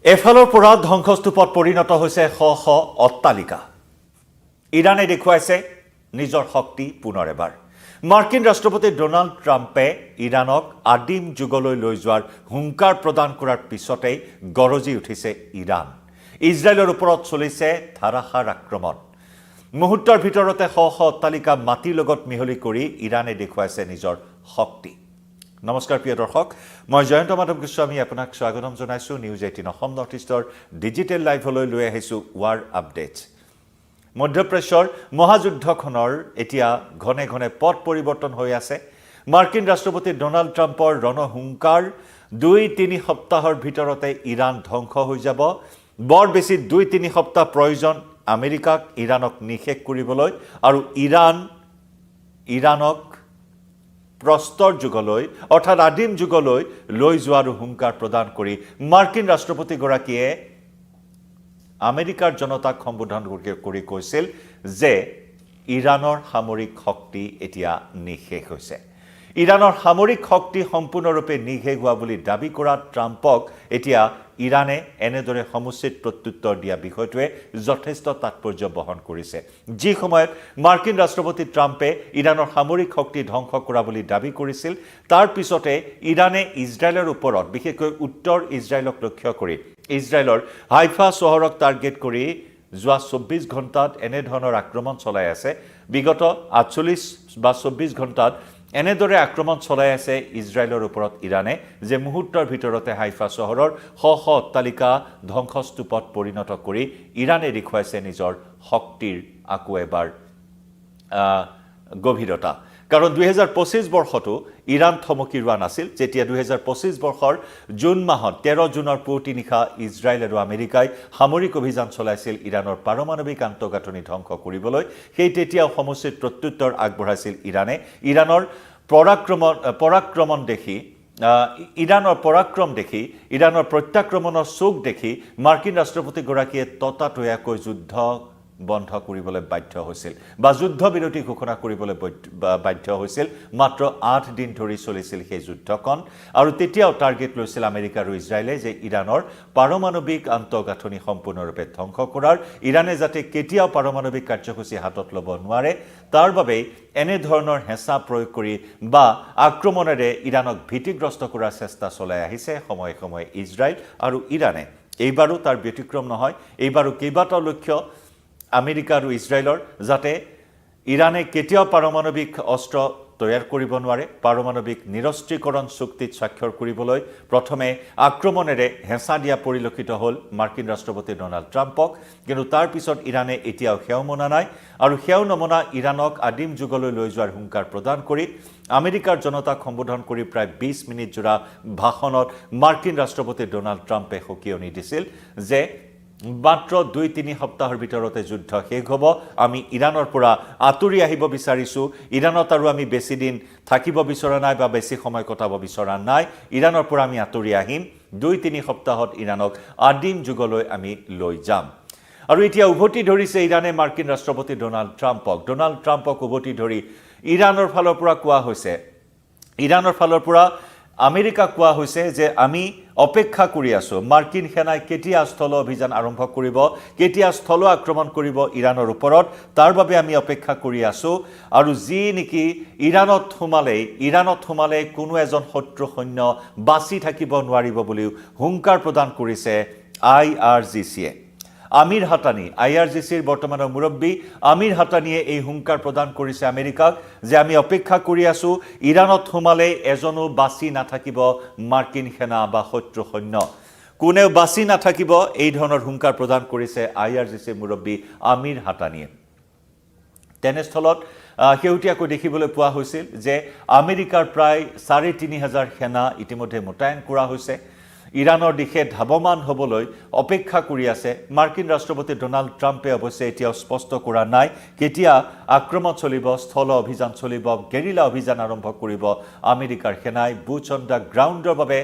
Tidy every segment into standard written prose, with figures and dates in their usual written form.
এফালৰ পৰা ধ্বংসস্তূপত পৰিণত হৈছে শ শ অট্টালিকা। ইৰাণে দেখুৱাইছে নিজৰ শক্তি পুনৰ এবাৰ। মাৰ্কিন ৰাষ্ট্ৰপতি ডোনাল্ড ট্ৰাম্পে ইৰাণক আদিম যুগলৈ লৈ যোৱাৰ হুংকাৰ প্ৰদান কৰাৰ পিছতেই গৰজি উঠিছে ইৰাণ। ইজৰাইলৰ ওপৰত চলিছে ধাৰাসাৰ আক্ৰমণ। মুহূৰ্তৰ ভিতৰতে শ শ অট্টালিকা মাটিৰ লগত মিহলি কৰি ইৰাণে দেখুৱাইছে নিজৰ শক্তি। নমস্কাৰ প্ৰিয় দৰ্শক, মই জয়ন্ত মাধৱ গোস্বামী আপোনাক স্বাগতম জনাইছোঁ। নিউজ 18 অসম নৰ্থ ইষ্টৰ ডিজিটেল লাইভলৈ লৈ আহিছোঁ ৱাৰ আপডেটছ। মধ্যপ্ৰাচ্যৰ মহাযুদ্ধখনৰ এতিয়া ঘনে ঘনে পথ পৰিৱৰ্তন হৈ আছে। মাৰ্কিন ৰাষ্ট্ৰপতি ডোনাল্ড ট্ৰাম্পৰ ৰণহুংকাৰ 2-3 সপ্তাহৰ ভিতৰতে ইৰাণ ধ্বংস হৈ যাব। বৰ বেছি 2-3 সপ্তাহ প্ৰয়োজন আমেৰিকাক ইৰাণক নিষেধ কৰিবলৈ আৰু ইৰাণক প্ৰস্তৰ যুগলৈ অৰ্থাৎ আদিম যুগলৈ লৈ যোৱাৰ হুংকাৰ প্ৰদান কৰি মাৰ্কিন ৰাষ্ট্ৰপতিগৰাকীয়ে আমেৰিকাৰ জনতাক সম্বোধন কৰি কৈছিল যে ইৰাণৰ সামৰিক শক্তি এতিয়া নিঃশেষ হৈছে। ইৰাণৰ সামৰিক শক্তি সম্পূৰ্ণৰূপে নিঃশেষ হোৱা বুলি দাবী কৰা ট্ৰাম্পক এতিয়া ইৰাণে এনেদৰে সমুচিত প্ৰত্যুত্তৰ দিয়া বিষয়টোৱে যথেষ্ট তাৎপৰ্য বহন কৰিছে। যি সময়ত মাৰ্কিন ৰাষ্ট্ৰপতি ট্ৰাম্পে ইৰাণৰ সামৰিক শক্তি ধ্বংস কৰা বুলি দাবী কৰিছিল, তাৰ পিছতে ইৰাণে ইজৰাইলৰ ওপৰত বিশেষকৈ উত্তৰ ইজৰাইলক লক্ষ্য কৰি ইজৰাইলৰ হাইফা চহৰক টাৰ্গেট কৰি যোৱা 24 ঘণ্টাত এনেধৰণৰ আক্ৰমণ চলাই আছে। বিগত 48 বা 24 ঘণ্টাত এনেদৰে আক্ৰমণ চলাই আছে ইজৰাইলৰ ওপৰত ইৰাণে যে মুহূৰ্তৰ ভিতৰতে হাইফা চহৰৰ শ শ অট্টালিকা ধ্বংসস্তূপত পৰিণত কৰি ইৰাণে দেখুৱাইছে নিজৰ শক্তিৰ আকৌ এবাৰ গভীৰতা। কাৰণ 2025 বৰ্ষতো ইৰাণ থমকি ৰোৱা নাছিল, যেতিয়া 2025 বৰ্ষৰ জুন মাহত 13 জুনৰ পুৱতি নিশা ইজৰাইল আৰু আমেৰিকাই সামৰিক অভিযান চলাইছিল ইৰাণৰ পাৰমাণৱিক আন্তঃগাঁথনি ধ্বংস কৰিবলৈ। সেই তেতিয়াও সমুচিত প্ৰত্যুত্তৰ আগবঢ়াইছিল ইৰাণে। ইৰাণৰ পৰাক্ৰম দেখি ইৰাণৰ প্ৰত্যাক্ৰমণৰ চোক দেখি মাৰ্কিন ৰাষ্ট্ৰপতিগৰাকীয়ে ততাতৈয়াকৈ যুদ্ধ বন্ধ কৰিবলৈ বাধ্য হৈছিল বা যুদ্ধবিৰতি ঘোষণা কৰিবলৈ বাধ্য হৈছিল। মাত্ৰ 8 দিন ধৰি চলিছিল সেই যুদ্ধখন আৰু তেতিয়াও টাৰ্গেট লৈছিল আমেৰিকা আৰু ইজৰাইলে যে ইৰাণৰ পাৰমাণৱিক আন্তঃগাঁথনি সম্পূৰ্ণৰূপে ধ্বংস কৰাৰ, ইৰাণে যাতে কেতিয়াও পাৰমাণৱিক কাৰ্যসূচী হাতত ল'ব নোৱাৰে তাৰ বাবেই এনেধৰণৰ হেঁচা প্ৰয়োগ কৰি বা আক্ৰমণেৰে ইৰাণক ভীতিগ্ৰস্ত কৰাৰ চেষ্টা চলাই আহিছে সময়ে সময়ে ইজৰাইল আৰু ইৰাণে। এইবাৰো তাৰ ব্যতিক্ৰম নহয়। এইবাৰো কেইবাটাও লক্ষ্য আমেৰিকা আৰু ইজৰাইলৰ, যাতে ইৰাণে কেতিয়াও পাৰমাণৱিক অস্ত্ৰ তৈয়াৰ কৰিব নোৱাৰে। পাৰমাণৱিক নিৰস্ত্ৰীকৰণ চুক্তিত স্বাক্ষৰ কৰিবলৈ প্ৰথমে আক্ৰমণেৰে হেঁচা দিয়া পৰিলক্ষিত হ'ল মাৰ্কিন ৰাষ্ট্ৰপতি ডোনাল্ড ট্ৰাম্পক, কিন্তু তাৰ পিছত ইৰাণে এতিয়াও সেও মনা নাই আৰু সেও নমনা ইৰাণক আদিম যুগলৈ লৈ যোৱাৰ হুংকাৰ প্ৰদান কৰি আমেৰিকাৰ জনতাক সম্বোধন কৰি প্ৰায় 20 মিনিট জোৰা ভাষণত মাৰ্কিন ৰাষ্ট্ৰপতি ডোনাল্ড ট্ৰাম্পে সকিয়নি দিছিল যে মাত্ৰ 2-3 সপ্তাহৰ ভিতৰতে যুদ্ধ শেষ হ'ব। আমি ইৰাণৰ পৰা আঁতৰি আহিব বিচাৰিছোঁ। ইৰাণত আৰু আমি বেছি দিন থাকিব বিচৰা নাই বা বেছি সময় কটাব বিচৰা নাই। ইৰাণৰ পৰা আমি আঁতৰি আহিম। 2-3 সপ্তাহত ইৰাণক আদিম যুগলৈ আমি লৈ যাম। আৰু এতিয়া উভতি ধৰিছে ইৰাণে মাৰ্কিন ৰাষ্ট্ৰপতি ডোনাল্ড ট্ৰাম্পক উভতি ধৰি ইৰাণৰ ফালৰ পৰা কোৱা হৈছে, ইৰাণৰ ফালৰ পৰা আমেৰিকাক কোৱা হৈছে যে আমি অপেক্ষা কৰি আছোঁ মাৰ্কিন সেনাই কেতিয়া স্থল অভিযান আৰম্ভ কৰিব, কেতিয়া স্থল আক্ৰমণ কৰিব ইৰাণৰ ওপৰত, তাৰ বাবে আমি অপেক্ষা কৰি আছোঁ। আৰু যি নেকি ইৰাণত সোমালে কোনো এজন শত্ৰু সৈন্য বাচি থাকিব নোৱাৰিব বুলিও হুংকাৰ প্ৰদান কৰিছে IRGCয়ে। আমিৰ হাটানী, IRGCৰ বৰ্তমানৰ মুৰব্বী আমিৰ হাটানীয়ে এই হুংকাৰ প্ৰদান কৰিছে আমেৰিকাক যে আমি অপেক্ষা কৰি আছোঁ, ইৰাণত সোমালে এজনো বাচি নাথাকিব মাৰ্কিন সেনা বা শত্ৰু সৈন্য, কোনেও বাচি নাথাকিব। এই ধৰণৰ হুংকাৰ প্ৰদান কৰিছে IRGCৰ মুৰব্বী আমিৰ হাটানীয়ে। তেনেস্থলত শেহতীয়াকৈ দেখিবলৈ পোৱা হৈছিল যে আমেৰিকাৰ প্ৰায় 3,500 সেনা ইতিমধ্যে মোতায়েন কৰা হৈছে। ইৰাণৰ দিশে ধাৱমান হ'বলৈ অপেক্ষা কৰি আছে। মাৰ্কিন ৰাষ্ট্ৰপতি ডোনাল্ড ট্ৰাম্পে অৱশ্যে এতিয়াও স্পষ্ট কৰা নাই কেতিয়া আক্ৰমণ চলিব, স্থল অভিযান চলিব, গেৰিলা অভিযান আৰম্ভ কৰিব আমেৰিকাৰ সেনাই। বুটছ অন দ্য গ্ৰাউণ্ডৰ বাবে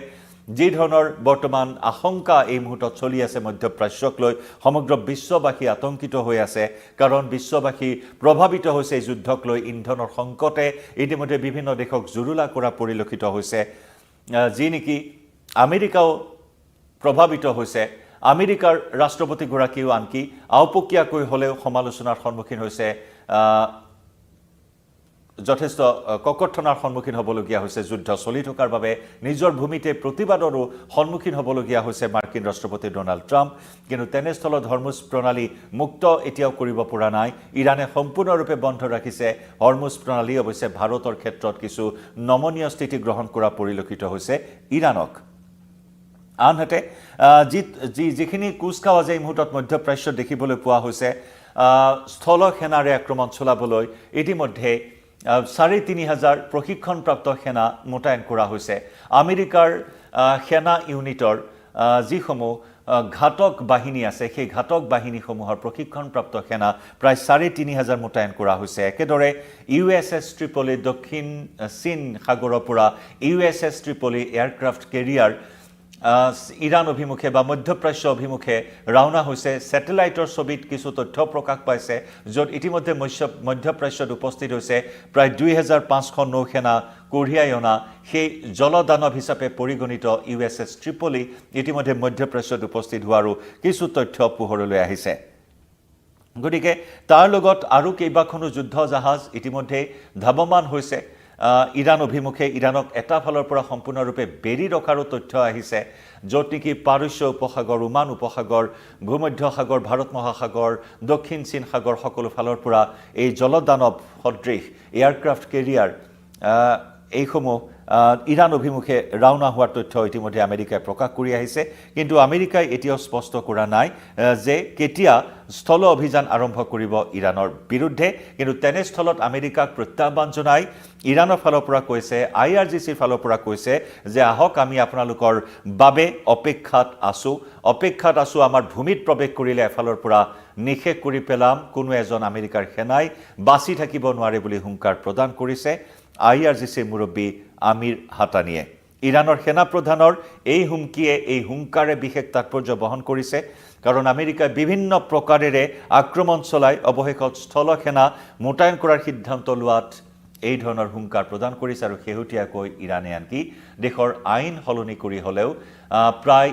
যি ধৰণৰ বৰ্তমান আশংকা এই মুহূৰ্তত চলি আছে মধ্যপ্ৰাচ্যক লৈ, সমগ্ৰ বিশ্ববাসী আতংকিত হৈ আছে। কাৰণ বিশ্ববাসী প্ৰভাৱিত হৈছে এই যুদ্ধক লৈ। ইন্ধনৰ সংকটে ইতিমধ্যে বিভিন্ন দেশক জুৰুলা কৰা পৰিলক্ষিত হৈছে, যি নেকি আমেৰিকাও প্ৰভাৱিত হৈছে। আমেৰিকাৰ ৰাষ্ট্ৰপতিগৰাকীও আনকি আওপকীয়াকৈ হ'লেও সমালোচনাৰ সন্মুখীন হৈছে যথেষ্ট ককৰ্থনাৰ সন্মুখীন হ'বলগীয়া হৈছে যুদ্ধ চলি থকাৰ বাবে নিজৰ ভূমিতে প্ৰতিবাদৰো সন্মুখীন হ'বলগীয়া হৈছে মাৰ্কিন ৰাষ্ট্ৰপতি ডোনাল্ড ট্ৰাম্প কিন্তু তেনেস্থলত হৰমুজ প্ৰণালী মুক্ত এতিয়াও কৰিব পৰা নাই ইৰাণে সম্পূৰ্ণৰূপে বন্ধ ৰাখিছে হৰমুজ প্ৰণালী অৱশ্যে ভাৰতৰ ক্ষেত্ৰত কিছু নমনীয় স্থিতি গ্ৰহণ কৰা পৰিলক্ষিত হৈছে ইৰাণক আনহাতে যিখিনি কুচকাৱাজ এই মুহূৰ্তত মধ্যপ্ৰাচ্যত দেখিবলৈ পোৱা হৈছে স্থল সেনাৰে আক্ৰমণ চলাবলৈ ইতিমধ্যে ৩,৫০০ প্ৰশিক্ষণপ্ৰাপ্ত সেনা মোতায়েন কৰা হৈছে আমেৰিকাৰ সেনা ইউনিটৰ যিসমূহ ঘাতক বাহিনী আছে সেই ঘাতক বাহিনীসমূহৰ প্ৰশিক্ষণপ্ৰাপ্ত সেনা প্ৰায় ৩,৫০০ মোতায়েন কৰা হৈছে একেদৰে USS ট্ৰিপলি দক্ষিণ চীন সাগৰৰ পৰা USS ট্ৰিপলি এয়াৰক্ৰাফ্ট কেৰিয়াৰ ইৰাণ অভিমুখে বা মধ্যপ্ৰাচ্য অভিমুখে ৰাওনা হৈছে স্যাটেলাইটৰ ছবিত কিছু তথ্য প্ৰকাশ পাইছে য'ত ইতিমধ্যে মধ্যপ্ৰাচ্যত উপস্থিত হৈছে প্ৰায় ২৫০০ নৌসেনা কঢ়িয়াই অনা সেই জলদানৱ হিচাপে পৰিগণিত USS ট্ৰিপলি ইতিমধ্যে মধ্যপ্ৰাচ্যত উপস্থিত হোৱাৰো কিছু তথ্য পোহৰলৈ আহিছে গতিকে তাৰ লগত আৰু কেইবাখনো যুদ্ধ জাহাজ ইতিমধ্যে ধাৱমান হৈছে ইৰাণ অভিমুখে ইৰাণক এটা ফালৰ পৰা সম্পূৰ্ণৰূপে বেৰি ৰখাৰো তথ্য আহিছে য'ত নেকি পাৰস্য উপসাগৰ ওমান উপসাগৰ ভূমধ্য সাগৰ ভাৰত মহাসাগৰ দক্ষিণ চীন সাগৰ সকলো ফালৰ পৰা এই জলদানৱ সদৃশ এয়াৰক্ৰাফ্ট কেৰিয়াৰ এইসমূহ ইৰাণ অভিমুখে ৰাওনা হোৱাৰ তথ্য ইতিমধ্যে আমেৰিকাই প্ৰকাশ কৰি আহিছে কিন্তু আমেৰিকাই এতিয়াও স্পষ্ট কৰা নাই যে কেতিয়া স্থল অভিযান আৰম্ভ কৰিব ইৰাণৰ বিৰুদ্ধে কিন্তু তেনেস্থলত আমেৰিকাক প্ৰত্যাহ্বান জনাই ইৰাণৰ ফালৰ পৰা কৈছে IRGCৰ ফালৰ পৰা কৈছে যে আহক আমি আপোনালোকৰ বাবে অপেক্ষাত আছো আমাৰ ভূমিত প্ৰৱেশ কৰিলে এফালৰ পৰা নিষেধ কৰি পেলাম কোনো এজন আমেৰিকাৰ সেনাই বাচি থাকিব নোৱাৰে বুলি হুংকাৰ প্ৰদান কৰিছে IRGCৰ মুৰব্বী আমিৰ হাতানিয়ে ইৰাণৰ সেনা প্ৰধানৰ এই হুমকিয়ে এই হুংকাৰে বিশেষ তাৎপৰ্য বহন কৰিছে কাৰণ আমেৰিকাই বিভিন্ন প্ৰকাৰেৰে আক্ৰমণ চলাই অৱশেষত স্থল সেনা মোতায়েন কৰাৰ সিদ্ধান্ত লোৱাত এই ধৰণৰ হুংকাৰ প্ৰদান কৰিছে আৰু শেহতীয়াকৈ ইৰাণে আনকি দেশৰ আইন সলনি কৰি হ'লেও প্ৰায়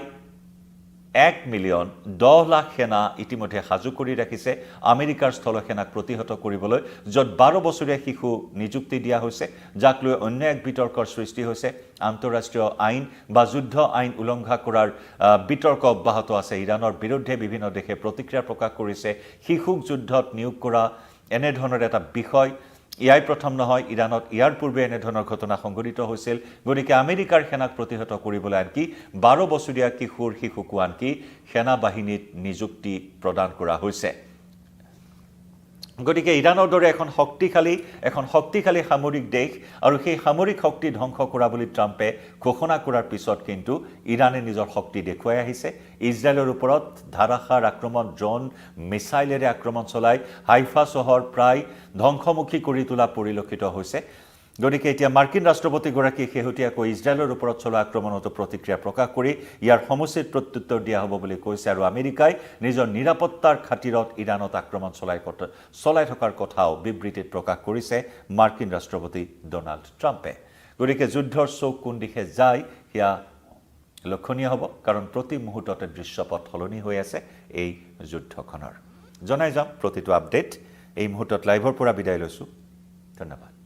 ১,১০,০০,০০০ সেনা ইতিমধ্যে সাজু কৰি ৰাখিছে আমেৰিকাৰ স্থল সেনাক প্ৰতিহত কৰিবলৈ য'ত ১২ বছৰীয়া শিশু নিযুক্তি দিয়া হৈছে যাক লৈ অন্য এক বিতৰ্কৰ সৃষ্টি হৈছে আন্তঃৰাষ্ট্ৰীয় আইন বা যুদ্ধ আইন উলংঘা কৰাৰ বিতৰ্ক অব্যাহত আছে ইৰাণৰ বিৰুদ্ধে বিভিন্ন দেশে প্ৰতিক্ৰিয়া প্ৰকাশ কৰিছে শিশুক যুদ্ধত নিয়োগ কৰা এনেধৰণৰ এটা বিষয় ইয়াই প্ৰথম নহয় ইৰাণত ইয়াৰ পূৰ্বে এনেধৰণৰ ঘটনা সংঘটিত হৈছিল গতিকে আমেৰিকাৰ সেনাক প্ৰতিহত কৰিবলৈ আনকি ১২ বছৰীয়া শিশুকো আনকি সেনা বাহিনীত নিযুক্তি প্ৰদান কৰা হৈছে গতিকে ইৰাণৰ দৰে এখন শক্তিশালী সামৰিক দেশ আৰু সেই সামৰিক শক্তি ধ্বংস কৰা বুলি ট্ৰাম্পে ঘোষণা কৰাৰ পিছত কিন্তু ইৰাণে নিজৰ শক্তি দেখুৱাই আহিছে ইজৰাইলৰ ওপৰত ধাৰাসাৰ আক্ৰমণ ড্ৰোন মিছাইলেৰে আক্ৰমণ চলাই হাইফা চহৰ প্ৰায় ধ্বংসমুখী কৰি তোলা পৰিলক্ষিত হৈছে গতিকে এতিয়া মাৰ্কিন ৰাষ্ট্ৰপতিগৰাকীয়ে শেহতীয়াকৈ ইজৰাইলৰ ওপৰত চলোৱা আক্ৰমণতো প্ৰতিক্ৰিয়া প্ৰকাশ কৰি ইয়াৰ সমুচিত প্ৰত্যুত্তৰ দিয়া হ'ব বুলি কৈছে আৰু আমেৰিকাই নিজৰ নিৰাপত্তাৰ খাতিৰত ইৰাণত আক্ৰমণ চলাই থকাৰ কথাও বিবৃতিত প্ৰকাশ কৰিছে মাৰ্কিন ৰাষ্ট্ৰপতি ডোনাল্ড ট্ৰাম্পে গতিকে যুদ্ধৰ চোক কোন দিশে যায় সেয়া লক্ষণীয় হ'ব কাৰণ প্ৰতি মুহূৰ্ততে দৃশ্যপট সলনি হৈ আছে এই যুদ্ধখনৰ জনাই যাম প্ৰতিটো আপডেট এই মুহূৰ্তত লাইভৰ পৰা বিদায় লৈছোঁ ধন্যবাদ